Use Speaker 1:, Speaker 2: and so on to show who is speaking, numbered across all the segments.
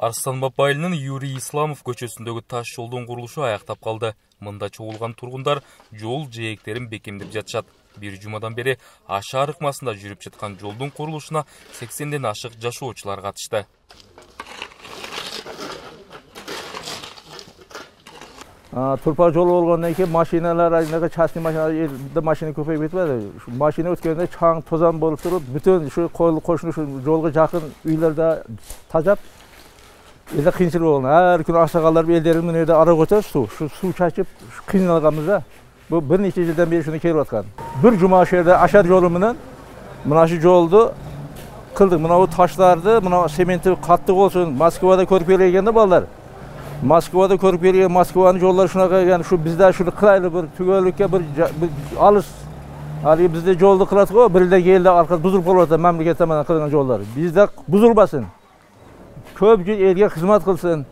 Speaker 1: Арстанбап айылынын Юрий Исламов көчөсүндөгү таш жолдун курулушу аяктап калды. Мында чогулган тургундар жол жээктерин бекемдеп жатышат. Бир жумадан бери аша арыкмасында жүрүп жаткан жолдун курулушуна 80ден ашык жашоочулар катышты.
Speaker 2: Turpa жол болгондон кийин машиналар, айнага частный машина көпөйүп кетип атат. Машина өткөндө чаң тозан болуп туруп, бүтүн ушу кошуну жолго жакын үйлөрдө тажап, эле кыйынчылык болгон. Ар күнү аксагалдар элдерин менен ара көтөрүп суу чачып кыйналганбыз да. Бу бир нече жылдан бери шуну келип аткан. Бир жума жерде ашар жолу менен мына шу жолду кылдык. Мына таштарды, мына цементи катты болсун, Москвада көрүп келгенде балдар. Moskvada көрүп келген Москванын жолдору шунага келген, шу бизде шуну кылайлы бир түгөлүккө бир алыс. Ал бизде жолду кылат го, бир эле келди арка бузулуп калып атат мамлекет тарабынан кылган жолдор. Бизде бузулбасын. Көп жыл элге кызмат кылсын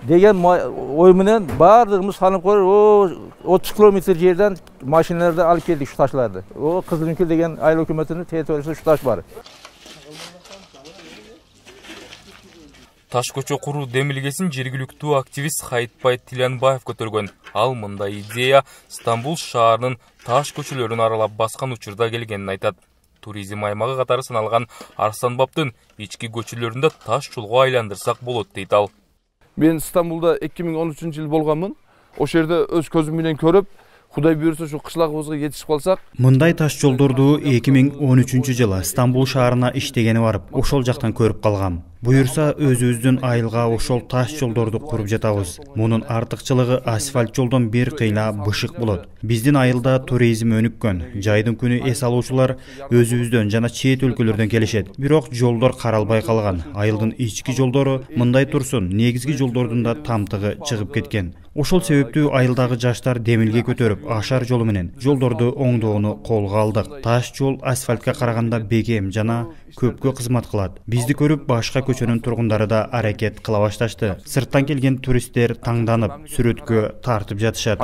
Speaker 2: деген ой менен баардыгыбыз салып коюп, 30 километр жерден машиналарда алып келдик шу ташларды. Кызылынкил деген айыл өкмөтүнүн территориясында шу таш бар.
Speaker 1: Таш көчө куруу демилгесин жергиликтүү активист Хайтбай Тилянбаев көтөргөн. Ал мындай идея Стамбул шаарынын таш көчөлөрүн аралап баскан учурда келгенин айтат. Туризм аймагы катары саналган Арстанбаптын ички көчөлөрүндө таш жолго айландырсак болот дейт ал.
Speaker 3: Мен Стамбулда 2013-жыл болгонмун. Ошол жерде өз көзүм менен көрүп, Кудай буйрса şu кышлагыбызга жетишип калсак.
Speaker 4: Мындай таш жолдорду 2013-жылы Стамбул шаарына иштегени барып, ошол жактан көрүп калгам. Буйрса өзүбүздүн айылга ошол таш жолдорду куруп жатабыз. Мунун артыкчылыгы асфальт жолдон бир кыйла бышык болот. Биздин айылда туризм өнүккөн. Жайдын күнү эс алуучулар өзүбүздөн жана чет өлкөлөрдөн келишет. Бирок жолдор каралбай калган. Айылдын ички жолдору мындай турсун, негизги жолдордун да тамтыгы чыгып кеткен. Ошол себептүү айылдагы жаштар демилге көтөрүп, ашар жолу менен жолдорду оңдоону колго алдык. Таш жол асфальтка караганда бекем жана көпкө кызмат кылат. Бизди көрүп башка көчөнүн тургундары да аракет кыла башташты. Сырттан келген туристтер таңданып, сүрөткө тартып жатышат.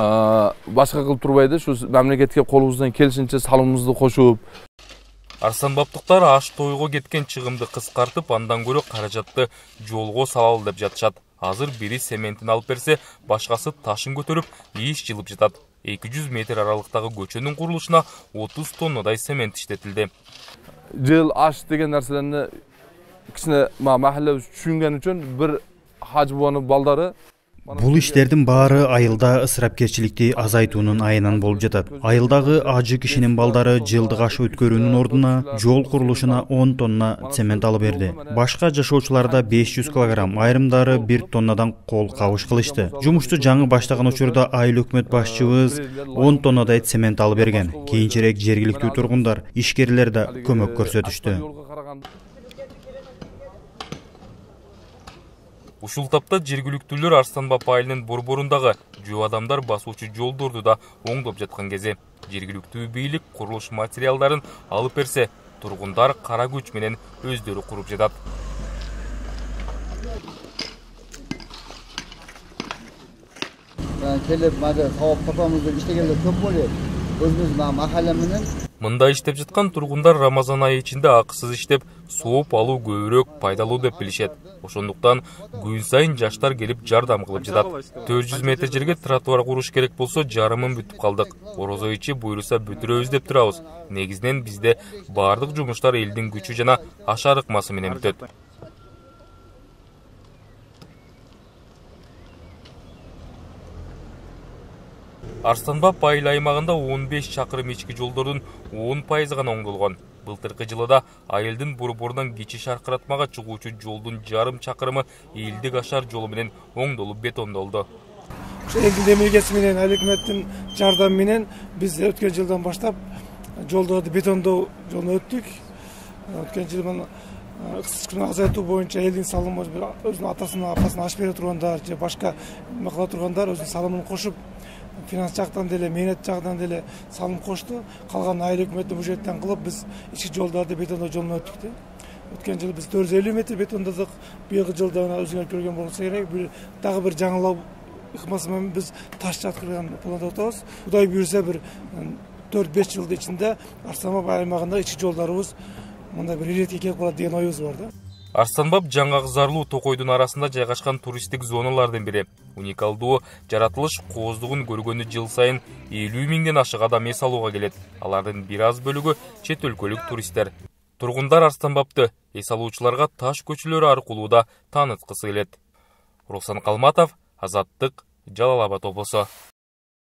Speaker 3: Башка кылып турбайды, шу мамлекетке колубуздан келишинче салымыбызды кошуп.
Speaker 1: Арстанбаптыктар аш тойго кеткен чыгымды кыскартып, андан көрө каражатты жолго салалы деп жатышат. Азыр бири цементин алып берсе, башкасы ташын көтөрүп, иш жылып жатат. 200 метр аралыктагы көчөнүн курулушуна 30 тоннадай цемент иштетилди.
Speaker 3: Жыл аш деген нерселерни кичине махалла түшүнгөн үчүн бир хажбуанын балдары
Speaker 4: Бул иштердин баары айылда ысырапкерчиликти азайтуунун айынан болуп жатат. Айылдагы ажы кишинин балдары жылдык аш өткөрүүнүн ордуна жол курулушуна 10 тонна цемент алып берди. Башка жашоочуларда 500 килограмм, айрымдары 1 тоннадан кол кабыш кылышты. Жумушту жаңы баштаган учурда айыл өкмөт башчыбыз 10 тоннадай цемент алып берген. Кийинчерээк жергиликтүү тургундар, ишкерлер да көмөк көрсөтүштү.
Speaker 1: Ушул тапта жергиликтүүлөр Арстанбап айылынын борборундагы жөө адамдар басуучу жолдорду да оңдоп жаткан кези. Жергиликтүү бийлик курулуш материалдарын алып берсе, тургундар кара күч менен өздөрү куруп жатат.
Speaker 5: Келип, мага тауып тапамызды иштегенде көп болот. Өзүбүз махалла менен
Speaker 1: Мында иштеп жаткан тургундар Рамазан айы ичинде акысыз иштеп, сооп алуу көбүрөөк пайдалуу деп билишет. Ошондуктан күн сайын жаштар келип жардам кылып жатат. 400 метр жерге тротуар куруш керек болсо, жарымын бүтүп калдык. Орозо ичи буйруса бүтүрөбүз деп турабыз. Негизинен бизде бардык жумуштар элдин күчү жана аш арыкмасы менен бүтөт. Арстанбап айыл аймагында 15 чакырым ички жолдордун 10% гана оңдолгон. Былтыркы жылда айылдын борборунан кичи шаркыратмага чыгуучу жолдун жарым чакырымы элдик ашар жолу менен оңдолуп бетондолду.
Speaker 6: Элдин демилгеси менен, айыл өкмөттүн жардамы менен биз өткөн жылдан баштап жолдорду бетондоо жолуна өттүк. Өткөн жылы ыксышын азайтуу боюнча элдин салымы өзүнүн атасына, апасына аш бере тургандар же башка эме кыла тургандар өзүнүн салымын кошуп, финанс жактан деле, мээнет жагынан деле салым кошту. Калган айыл өкмөттүн бюджеттен кылып биз ички жолдорду бетондоо жолуна өттүк. Өткөн жылы биз 450 метр бетондодук. Быйылкы жылда өзүңөр көргөн болсо керек, дагы бир жаңылоо ыкмасымен біз таш жатқырған планда отырмыз. Құдай бұйырса бір 4-5 жылдың ішінде Арыстанбаб аймағында ички жолдарыбыз мындай бір ретке келип калат деген ойыбыз бар да.
Speaker 1: Арыстанбаб жаңа Кызарлуу токойдун арасында жайгашкан туристтик зоналардын бири. Уникалдуу жаратылыш кооздугун көргөнү жыл сайын 50 миңден ашык адам эс алууга келет. Алардын бир аз бөлүгү чет өлкөлүк туристтер. Тургундар Арыстанбабты эс алуучуларга таш көчөлөрү аркылуу да тааныткысы келет. Руслан Калматов, Азаттык, Жалал Абад облусу.